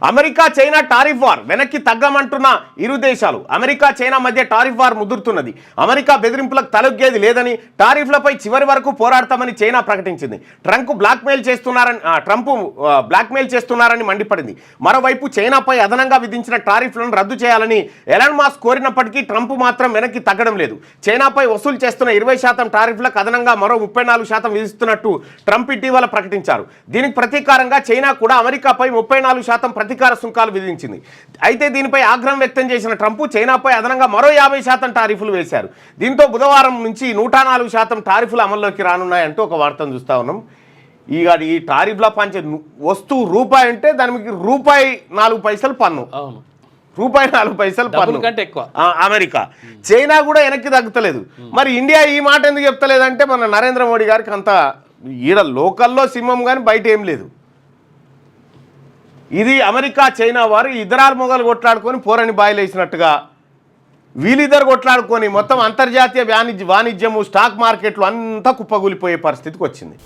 America China tariff war వెనక్కి తగ్గమంటున్న ఇరు దేశాలు. అమెరికా చైనా మధ్య టారిఫ్ వార్ ముదురుతున్నది. అమెరికా బెదిరింపులకు తలొగ్గేది లేదని, టారిఫ్లపై చివరి వరకు పోరాడతామని చైనా ప్రకటించింది. ట్రంప్ బ్లాక్మెయిల్ చేస్తున్నారని మండిపడింది. మరోవైపు చైనాపై అదనంగా విధించిన టారిఫ్లను రద్దు చేయాలని ఎలాన్ మస్క్ కోరినప్పటికీ ట్రంప్ మాత్రం వెనక్కి తగ్గడం లేదు. చైనాపై వసూలు చేస్తున్న 20% టారిఫ్లకు అదనంగా మరో 34% విధిస్తున్నట్టు ట్రంప్ ఇటీవల ప్రకటించారు. దీనికి ప్రతీకారంగా చైనా కూడా అమెరికాపై 34% ప్రతీకార సుంకాలు విధించింది. అయితే దీనిపై ఆగ్రహం వ్యక్తం చేసిన ట్రంప్ చైనాపై అదనంగా మరో 50% టారిఫ్లు వేశారు. దీంతో బుధవారం నుంచి 104% టారిఫ్లు అమల్లోకి రానున్నాయంటూ ఒక వార్తను చూస్తా ఉన్నాం. ఈ టారిఫ్ల పంచే వస్తువు రూపాయి అంటే దానికి రూపాయి 4 పైసలు పన్ను, రూపాయి 4 పైసలు పన్ను కంటే ఎక్కువ అమెరికా. చైనా కూడా వెనక్కి తగ్గుతలేదు. మరి ఇండియా ఈ మాట ఎందుకు చెప్తలేదంటే మన నరేంద్ర మోడీ గారికి అంత ఈడ లోకల్లో సింహం కానీ బయట ఏం లేదు. ఇది అమెరికా చైనా వారు ఇద్దరాలు మొగలు కొట్లాడుకొని పోరని బాయిలేసినట్టుగా వీళ్ళిద్దరు కొట్లాడుకొని మొత్తం అంతర్జాతీయ వాణిజ్యము స్టాక్ మార్కెట్లు అంతా కుప్పగూలిపోయే పరిస్థితికి వచ్చింది.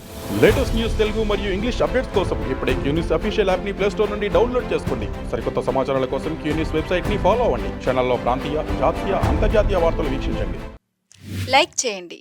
లేటెస్ట్ న్యూస్ తెలుగు మరియు ఇంగ్లీష్ అప్డేట్స్ కోసం ఇప్పుడే క్యూన్యూస్ అఫీషియల్ యాప్ ని ప్లే స్టోర్ నుండి డౌన్లోడ్ చేసుకోండి. సరికొత్త సమాచారాల కోసం క్యూన్యూస్ వెబ్సైట్ ని ఫాలో అవ్వండి. ఛానల్లో ప్రాంతీయ, జాతీయ, అంతర్జాతీయ వార్తలు వీక్షించండి. లైక్ చేయండి.